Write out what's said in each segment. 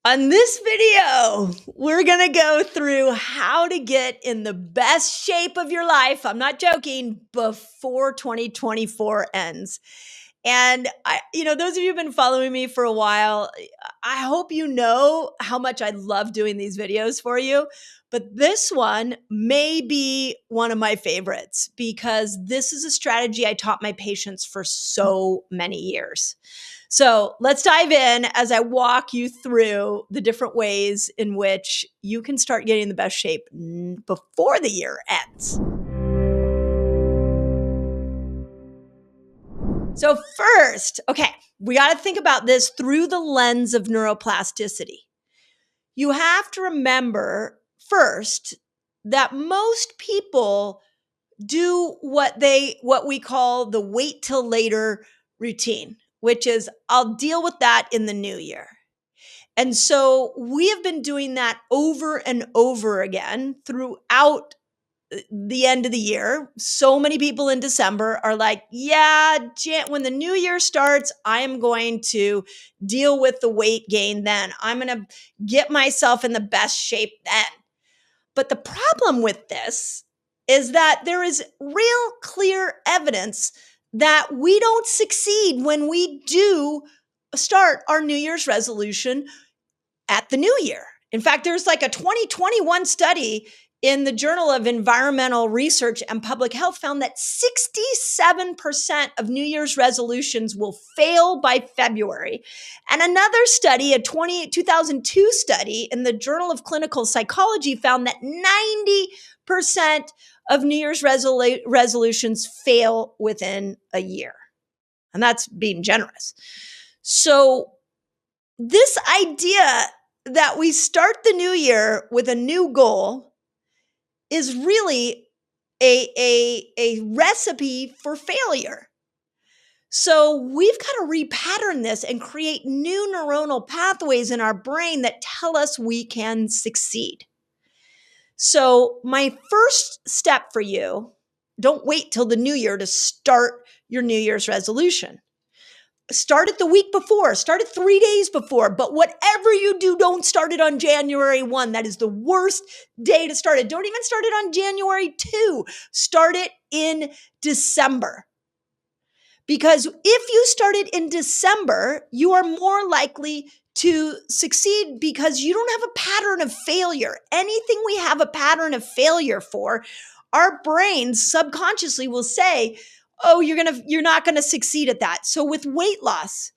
On this video, we're going to go through how to get in the best shape of your life. I'm not joking, before 2024 ends. And those of you who've been following me for a while, I hope you know how much I love doing these videos for you. But this one may be one of my favorites because this is a strategy I taught my patients for so many years. So let's dive in as I walk you through the different ways in which you can start getting the best shape before the year ends. So first, we got to think about this through the lens of neuroplasticity. You have to remember first that most people do what we call the wait till later routine, which is I'll deal with that in the new year. And so we have been doing that over and over again throughout the end of the year. So many people in December are like, when the new year starts, I am going to deal with the weight gain then. I'm going to get myself in the best shape then. But the problem with this is that there is real clear evidence that we don't succeed when we do start our New Year's resolution at the new year. In fact, there's like a 2021 study in the Journal of Environmental Research and Public Health found that 67% of New Year's resolutions will fail by February. And another study, a 2002 study in the Journal of Clinical Psychology found that 90% of New Year's resolutions fail within a year. And that's being generous. So this idea that we start the new year with a new goal is really a recipe for failure. So we've got to repattern this and create new neuronal pathways in our brain that tell us we can succeed. So my first step for you, don't wait till the new year to start your New Year's resolution. Start it the week before, start it 3 days before, but whatever you do, don't start it on January 1. That is the worst day to start it. Don't even start it on January 2. Start it in December. Because if you start it in December, you are more likely to succeed because you don't have a pattern of failure. Anything we have a pattern of failure for, our brains subconsciously will say, oh, you're not going to succeed at that. So with weight loss,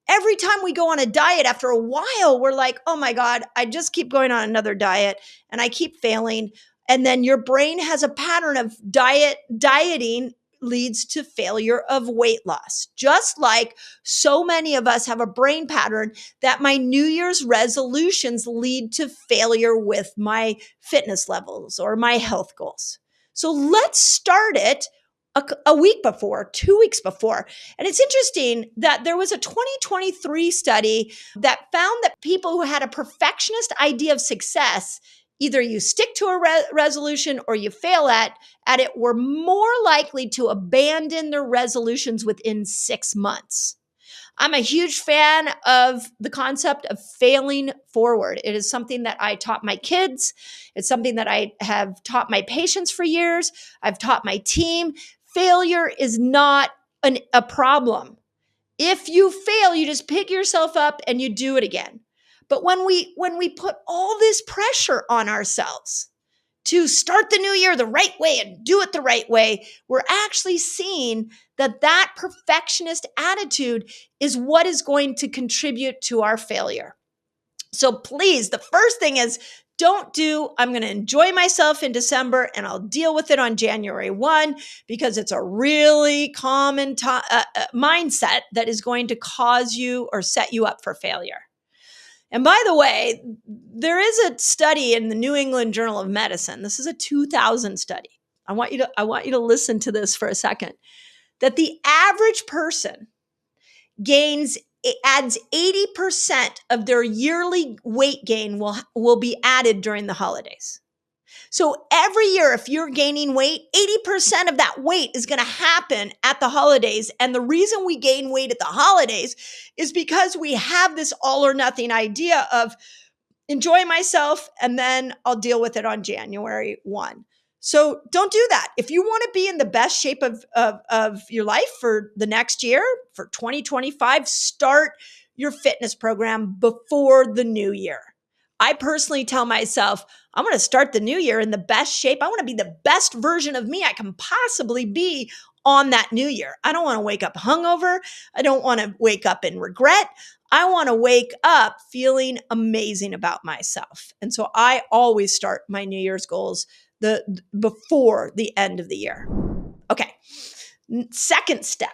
every time we go on a diet, after a while, we're like, oh my God, I just keep going on another diet and I keep failing. And then your brain has a pattern of dieting leads to failure of weight loss. Just like so many of us have a brain pattern that my New Year's resolutions lead to failure with my fitness levels or my health goals. So let's start it a week before, 2 weeks before. And it's interesting that there was a 2023 study that found that people who had a perfectionist idea of success, either you stick to a resolution or you fail at it, were more likely to abandon their resolutions within 6 months. I'm a huge fan of the concept of failing forward. It is something that I taught my kids. It's something that I have taught my patients for years. I've taught my team. Failure is not a problem. If you fail, you just pick yourself up and you do it again. But when we put all this pressure on ourselves to start the new year the right way and do it the right way, we're actually seeing that perfectionist attitude is what is going to contribute to our failure. So please, the first thing is I'm going to enjoy myself in December and I'll deal with it on January 1 because it's a really common mindset that is going to cause you or set you up for failure. And by the way, there is a study in the New England Journal of Medicine. This is a 2000 study. I want you to listen to this for a second. That the average person adds 80% of their yearly weight gain will be added during the holidays. So every year, if you're gaining weight, 80% of that weight is going to happen at the holidays. And the reason we gain weight at the holidays is because we have this all or nothing idea of enjoy myself and then I'll deal with it on January 1. So don't do that. If you want to be in the best shape of your life for the next year, for 2025, start your fitness program before the new year. I personally tell myself, I'm going to start the new year in the best shape. I want to be the best version of me I can possibly be on that new year. I don't want to wake up hungover. I don't want to wake up in regret. I want to wake up feeling amazing about myself. And so I always start my New Year's goals before the end of the year. Okay. Second step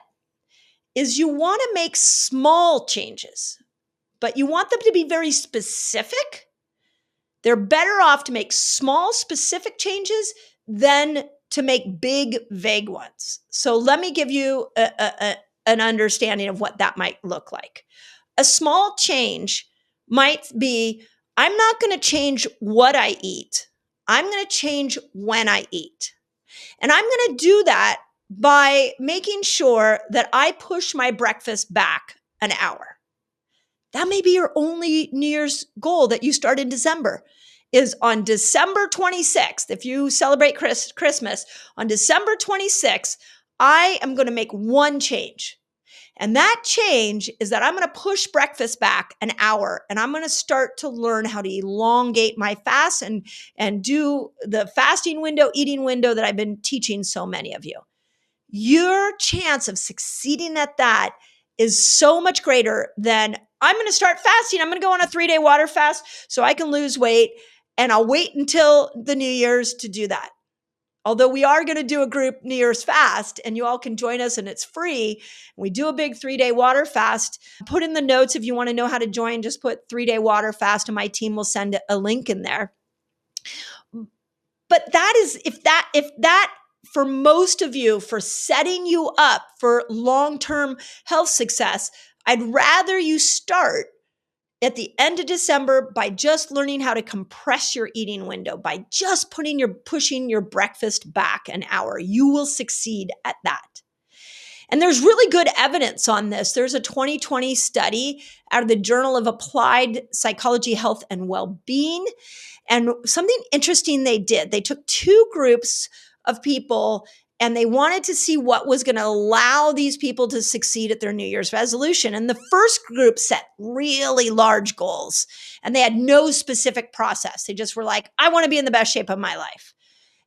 is you want to make small changes, but you want them to be very specific. They're better off to make small, specific changes than to make big, vague ones. So let me give you an understanding of what that might look like. A small change might be, I'm not going to change what I eat. I'm going to change when I eat. And I'm going to do that by making sure that I push my breakfast back an hour. That may be your only New Year's goal that you start in December, is on December 26th. If you celebrate Christmas, on December 26th, I am going to make one change. And that change is that I'm going to push breakfast back an hour, and I'm going to start to learn how to elongate my fast and do the fasting window, eating window that I've been teaching so many of you. Your chance of succeeding at that is so much greater than I'm going to start fasting. I'm going to go on a 3-day water fast so I can lose weight, and I'll wait until the New Year's to do that. Although we are going to do a group New Year's fast and you all can join us and it's free. We do a big 3-day water fast. Put in the notes if you want to know how to join, just put 3-day water fast and my team will send a link in there. But that is, if that for most of you, for setting you up for long-term health success, I'd rather you start at the end of December by just learning how to compress your eating window, by just pushing your breakfast back an hour. You will succeed at that. And there's really good evidence on this. There's a 2020 study out of the Journal of Applied Psychology, Health, and Well-Being. And something interesting they did, they took 2 groups of people and they wanted to see what was going to allow these people to succeed at their New Year's resolution. And the first group set really large goals and they had no specific process. They just were like, I want to be in the best shape of my life.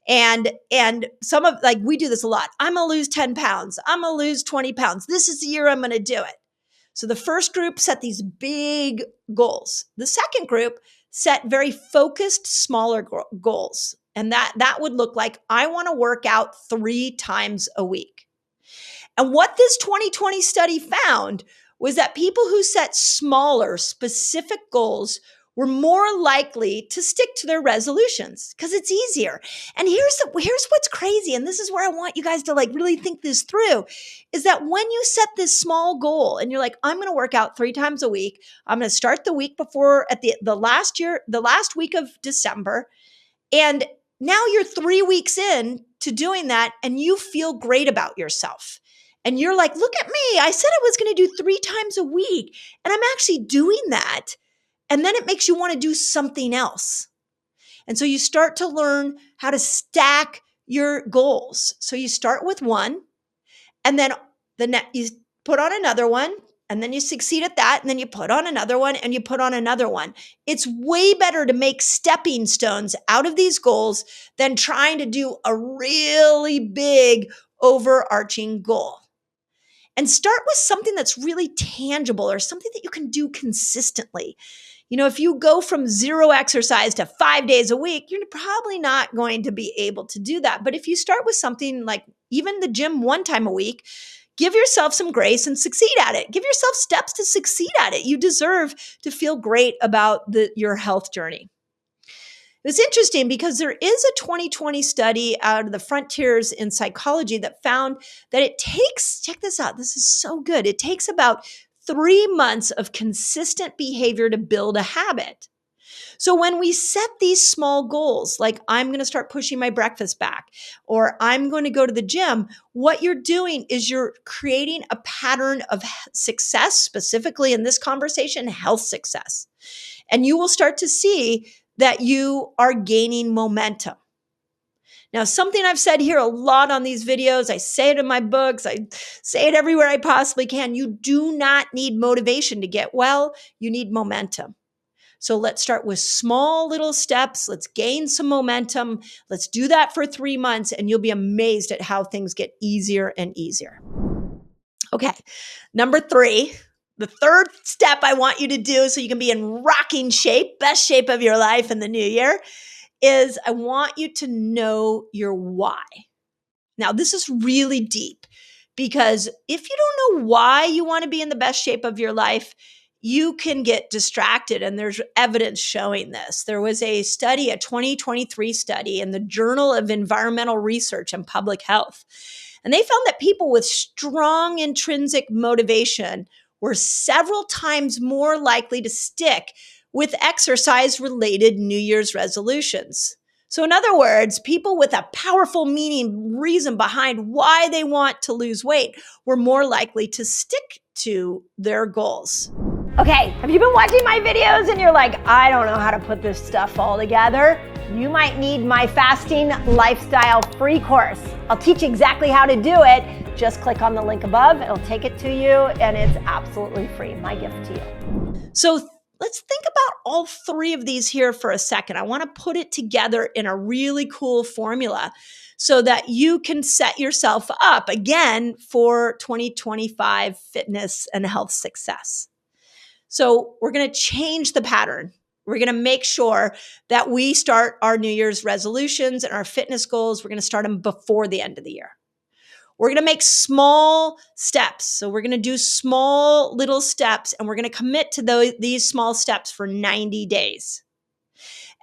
And some of, like, we do this a lot. I'm going to lose 10 pounds. I'm going to lose 20 pounds. This is the year I'm going to do it. So the first group set these big goals. The second group set very focused, smaller goals. And that would look like, I want to work out 3 times a week. And what this 2020 study found was that people who set smaller, specific goals were more likely to stick to their resolutions because it's easier. And here's what's crazy, and this is where I want you guys to really think this through, is that when you set this small goal and you're like, I'm going to work out 3 times a week, I'm going to start the week before at the last week of December, and now you're 3 weeks in to doing that and you feel great about yourself. And you're like, look at me. I said I was going to do 3 times a week and I'm actually doing that. And then it makes you want to do something else. And so you start to learn how to stack your goals. So you start with one and then you put on another one. And then you succeed at that, and then you put on another one, and you put on another one. It's way better to make stepping stones out of these goals than trying to do a really big overarching goal. And start with something that's really tangible or something that you can do consistently. If you go from 0 exercise to 5 days a week, you're probably not going to be able to do that. But if you start with something like even the gym 1 time a week, give yourself some grace and succeed at it. Give yourself steps to succeed at it. You deserve to feel great about your health journey. It's interesting because there is a 2020 study out of the Frontiers in Psychology that found that it takes, check this out, this is so good. It takes about 3 months of consistent behavior to build a habit. So when we set these small goals, like I'm going to start pushing my breakfast back, or I'm going to go to the gym, what you're doing is you're creating a pattern of success, specifically in this conversation, health success. And you will start to see that you are gaining momentum. Now, something I've said here a lot on these videos, I say it in my books, I say it everywhere I possibly can. You do not need motivation to get well, you need momentum. So let's start with small little steps. Let's gain some momentum. Let's do that for 3 months, and you'll be amazed at how things get easier and easier. Okay, number 3, the third step I want you to do so you can be in rocking shape, best shape of your life in the new year, is I want you to know your why. Now, this is really deep because if you don't know why you want to be in the best shape of your life, you can get distracted. And there's evidence showing this. There was a study, a 2023 study in the Journal of Environmental Research and Public Health. And they found that people with strong intrinsic motivation were several times more likely to stick with exercise-related New Year's resolutions. So in other words, people with a powerful reason behind why they want to lose weight were more likely to stick to their goals. Okay, have you been watching my videos and you're like, I don't know how to put this stuff all together? You might need my fasting lifestyle free course. I'll teach you exactly how to do it. Just click on the link above, it'll take it to you, and it's absolutely free. My gift to you. So let's think about all 3 of these here for a second. I want to put it together in a really cool formula so that you can set yourself up again for 2025 fitness and health success. So we're going to change the pattern. We're going to make sure that we start our New Year's resolutions and our fitness goals. We're going to start them before the end of the year. We're going to make small steps. So we're going to do small little steps, and we're going to commit to these small steps for 90 days.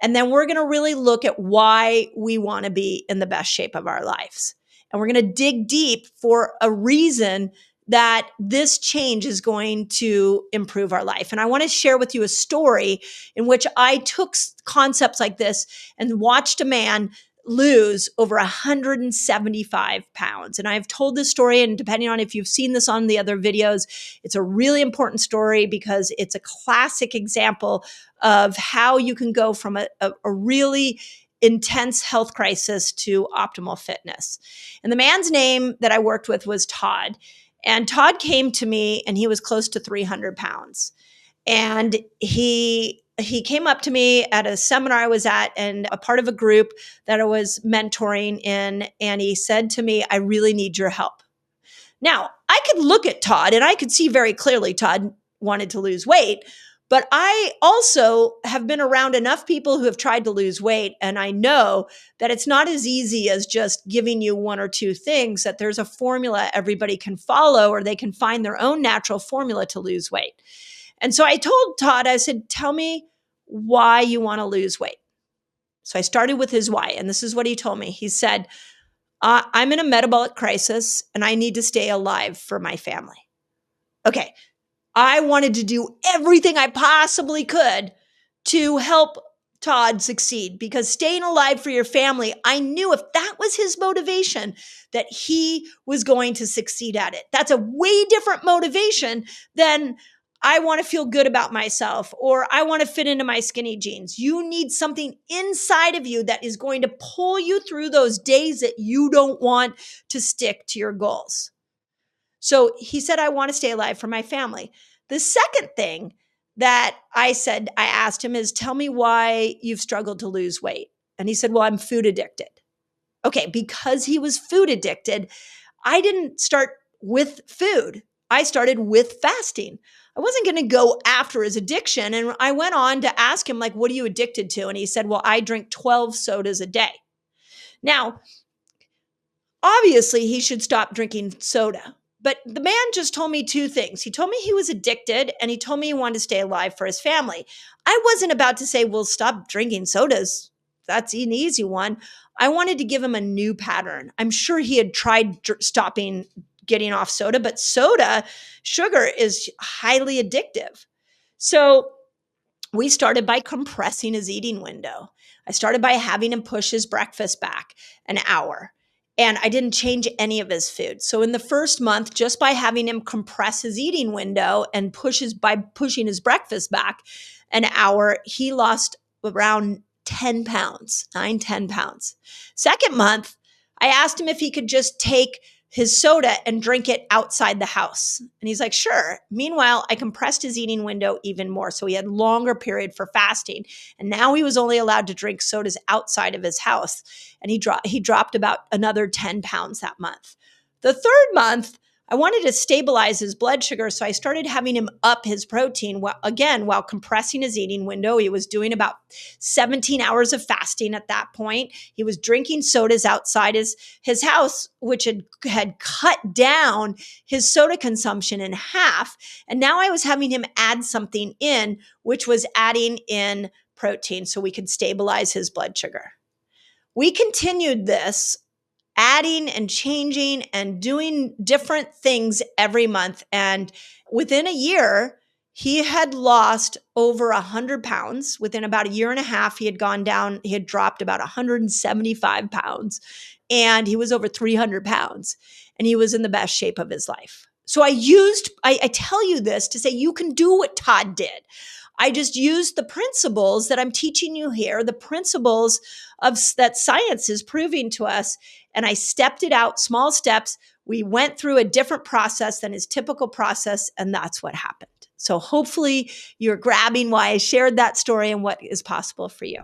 And then we're going to really look at why we want to be in the best shape of our lives. And we're going to dig deep for a reason that this change is going to improve our life. And I want to share with you a story in which I took concepts like this and watched a man lose over 175 pounds. And I've told this story, and depending on if you've seen this on the other videos, it's a really important story because it's a classic example of how you can go from a really intense health crisis to optimal fitness. And the man's name that I worked with was Todd. And Todd came to me and he was close to 300 pounds. And he came up to me at a seminar I was at and a part of a group that I was mentoring in. And he said to me, I really need your help. Now, I could look at Todd and I could see very clearly Todd wanted to lose weight. But I also have been around enough people who have tried to lose weight, and I know that it's not as easy as just giving you 1 or 2 things, that there's a formula everybody can follow, or they can find their own natural formula to lose weight. And so I told Todd, I said, tell me why you want to lose weight. So I started with his why, and this is what he told me. He said, I'm in a metabolic crisis, and I need to stay alive for my family. Okay. I wanted to do everything I possibly could to help Todd succeed because staying alive for your family, I knew if that was his motivation, that he was going to succeed at it. That's a way different motivation than I want to feel good about myself or I want to fit into my skinny jeans. You need something inside of you that is going to pull you through those days that you don't want to stick to your goals. So he said, I want to stay alive for my family. The second thing that I asked him is, tell me why you've struggled to lose weight. And he said, well, I'm food addicted. Okay, because he was food addicted, I didn't start with food. I started with fasting. I wasn't going to go after his addiction. And I went on to ask him, like, what are you addicted to? And he said, well, I drink 12 sodas a day. Now, obviously, he should stop drinking soda. But the man just told me 2 things. He told me he was addicted and he told me he wanted to stay alive for his family. I wasn't about to say, well, stop drinking sodas. That's an easy one. I wanted to give him a new pattern. I'm sure he had tried getting off soda, but sugar is highly addictive. So we started by compressing his eating window. I started by having him push his breakfast back an hour. And I didn't change any of his food. So in the first month, just by having him compress his eating window and by pushing his breakfast back an hour, he lost around 10 pounds, 10 pounds. Second month, I asked him if he could just take his soda and drink it outside the house. And he's like, sure. Meanwhile, I compressed his eating window even more. So he had longer period for fasting. And now he was only allowed to drink sodas outside of his house. And he dropped about another 10 pounds that month. The third month, I wanted to stabilize his blood sugar. So I started having him up his protein while compressing his eating window. He was doing about 17 hours of fasting at that point. He was drinking sodas outside his house, which had cut down his soda consumption in half. And now I was having him add something in, which was adding in protein so we could stabilize his blood sugar. We continued this, adding and changing and doing different things every month. And within a year, he had lost over 100 pounds. Within about a year and a half, he had dropped about 175 pounds, and he was over 300 pounds, and he was in the best shape of his life. So I tell you this to say you can do what Todd did. I just used the principles that I'm teaching you here, the principles that science is proving to us, and I stepped it out, small steps. We went through a different process than his typical process, and that's what happened. So hopefully you're grabbing why I shared that story and what is possible for you.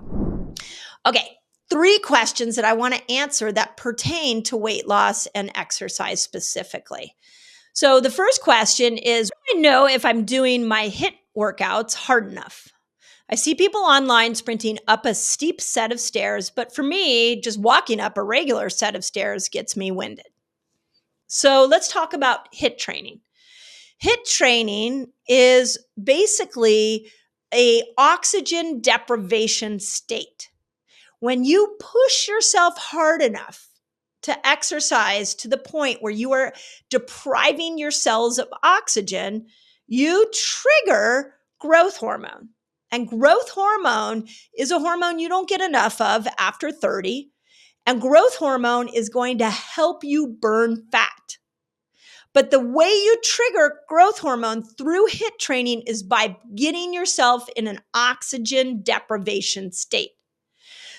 Okay, 3 questions that I want to answer that pertain to weight loss and exercise specifically. So the first question is, how do I know if I'm doing my HIIT workouts hard enough? I see people online sprinting up a steep set of stairs, but for me, just walking up a regular set of stairs gets me winded. So let's talk about HIIT training. HIIT training is basically an oxygen deprivation state. When you push yourself hard enough to exercise to the point where you are depriving your cells of oxygen, you trigger growth hormone. And growth hormone is a hormone you don't get enough of after 30. And growth hormone is going to help you burn fat. But the way you trigger growth hormone through HIIT training is by getting yourself in an oxygen deprivation state.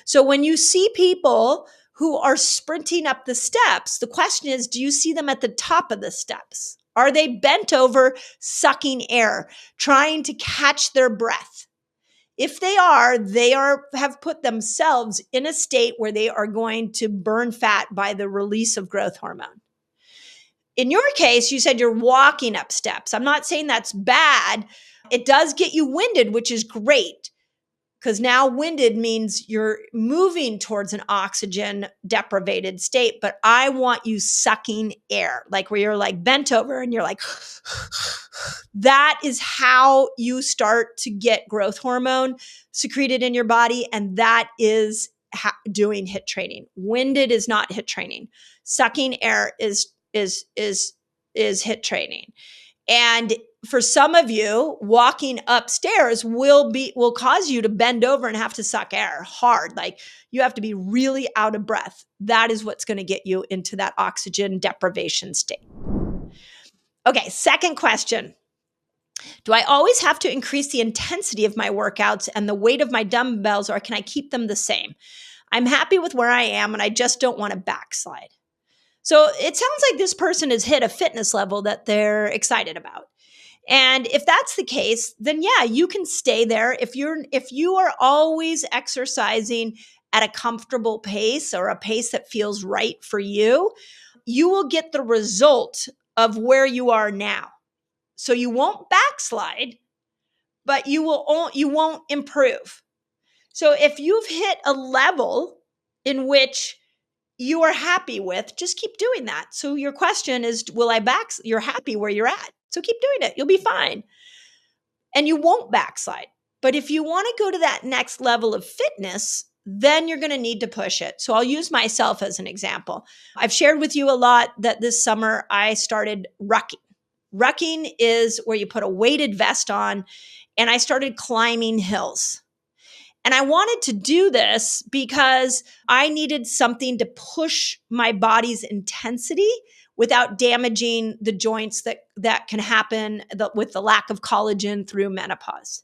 So when you see people who are sprinting up the steps, the question is, do you see them at the top of the steps? Are they bent over, sucking air, trying to catch their breath? If they have put themselves in a state where they are going to burn fat by the release of growth hormone. In your case, you said you're walking up steps. I'm not saying that's bad. It does get you winded, which is great, because now winded means you're moving towards an oxygen deprivated state. But I want you sucking air, like where you're like bent over and you're like, that is how you start to get growth hormone secreted in your body. And that is doing HIIT training. Winded is not HIIT training. Sucking air is HIIT training. And for some of you, walking upstairs will cause you to bend over and have to suck air hard. Like you have to be really out of breath. That is what's going to get you into that oxygen deprivation state. Okay, second question. Do I always have to increase the intensity of my workouts and the weight of my dumbbells, or can I keep them the same? I'm happy with where I am and I just don't want to backslide. So it sounds like this person has hit a fitness level that they're excited about. And if that's the case, then yeah, you can stay there. If you are always exercising at a comfortable pace or a pace that feels right for you, you will get the result of where you are now. So you won't backslide, but you won't improve. So if you've hit a level in which you are happy with, just keep doing that. So your question is, you're happy where you're at. So keep doing it. You'll be fine. And you won't backslide. But if you want to go to that next level of fitness, then you're going to need to push it. So I'll use myself as an example. I've shared with you a lot that this summer I started rucking. Rucking is where you put a weighted vest on and I started climbing hills. And I wanted to do this because I needed something to push my body's intensity without damaging the joints that can happen with the lack of collagen through menopause.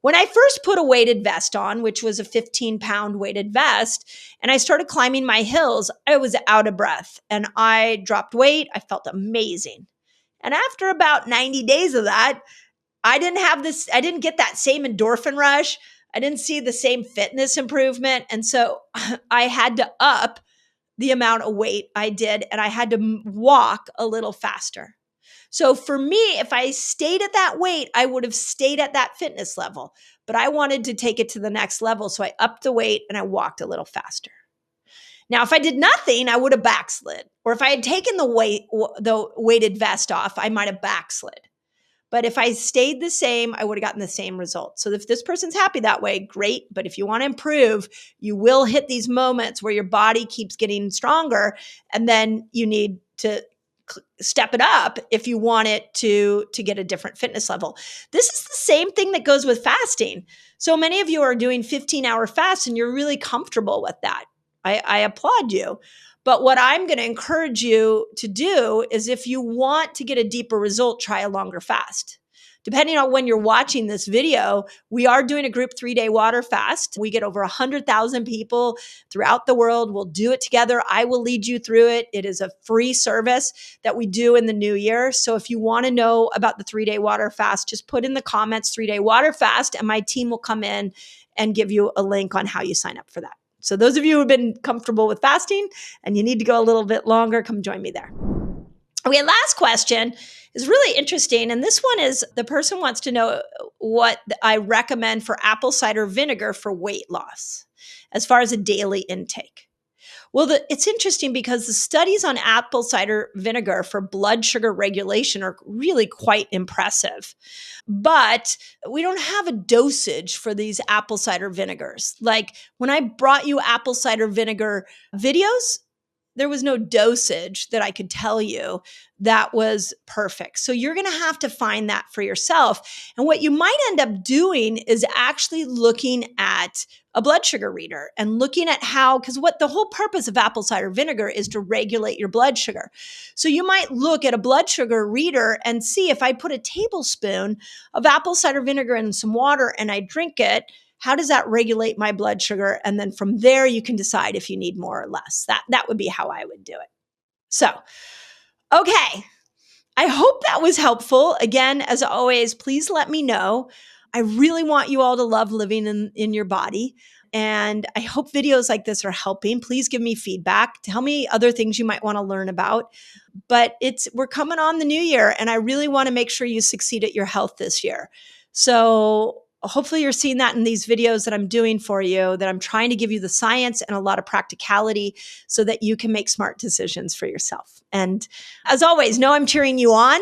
When I first put a weighted vest on, which was a 15-pound weighted vest, and I started climbing my hills, I was out of breath and I dropped weight. I felt amazing. And after about 90 days of that, I didn't get that same endorphin rush. I didn't see the same fitness improvement. And so I had to up the amount of weight I did, and I had to walk a little faster. So for me, if I stayed at that weight, I would have stayed at that fitness level, but I wanted to take it to the next level. So I upped the weight and I walked a little faster. Now, if I did nothing, I would have backslid. Or if I had taken the weighted vest off, I might have backslid. But if I stayed the same, I would have gotten the same result. So if this person's happy that way, great. But if you want to improve, you will hit these moments where your body keeps getting stronger, and then you need to step it up if you want it to get a different fitness level. This is the same thing that goes with fasting. So many of you are doing 15-hour fasts and you're really comfortable with that. I applaud you. But what I'm going to encourage you to do is, if you want to get a deeper result, try a longer fast. Depending on when you're watching this video, we are doing a group 3-day water fast. We get over 100,000 people throughout the world. We'll do it together. I will lead you through it. It is a free service that we do in the new year. So if you want to know about the 3-day water fast, just put in the comments 3-day water fast, and my team will come in and give you a link on how you sign up for that. So those of you who have been comfortable with fasting and you need to go a little bit longer, come join me there. Okay, last question is really interesting. And this one is, the person wants to know what I recommend for apple cider vinegar for weight loss as far as a daily intake. Well, it's interesting because the studies on apple cider vinegar for blood sugar regulation are really quite impressive. But we don't have a dosage for these apple cider vinegars. Like when I brought you apple cider vinegar videos, there was no dosage that I could tell you that was perfect. So you're going to have to find that for yourself. And what you might end up doing is actually looking at a blood sugar reader and looking at how, because what the whole purpose of apple cider vinegar is to regulate your blood sugar. So you might look at a blood sugar reader and see, if I put a tablespoon of apple cider vinegar in some water and I drink it, how does that regulate my blood sugar? And then from there, you can decide if you need more or less. That would be how I would do it. So, okay. I hope that was helpful. Again, as always, please let me know. I really want you all to love living in your body. And I hope videos like this are helping. Please give me feedback. Tell me other things you might want to learn about. But we're coming on the new year, and I really want to make sure you succeed at your health this year. So hopefully you're seeing that in these videos that I'm doing for you, that I'm trying to give you the science and a lot of practicality so that you can make smart decisions for yourself. And as always, know I'm cheering you on,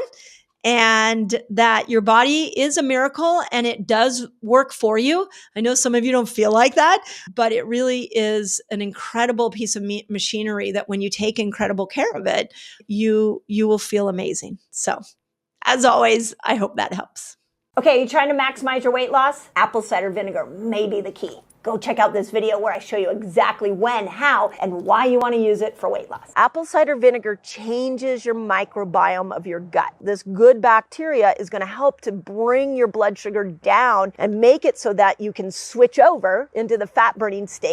and that your body is a miracle and it does work for you. I know some of you don't feel like that, but it really is an incredible piece of machinery that when you take incredible care of it, you will feel amazing. So as always, I hope that helps. Okay, you trying to maximize your weight loss? Apple cider vinegar may be the key. Go check out this video where I show you exactly when, how, and why you want to use it for weight loss. Apple cider vinegar changes your microbiome of your gut. This good bacteria is going to help to bring your blood sugar down and make it so that you can switch over into the fat burning state.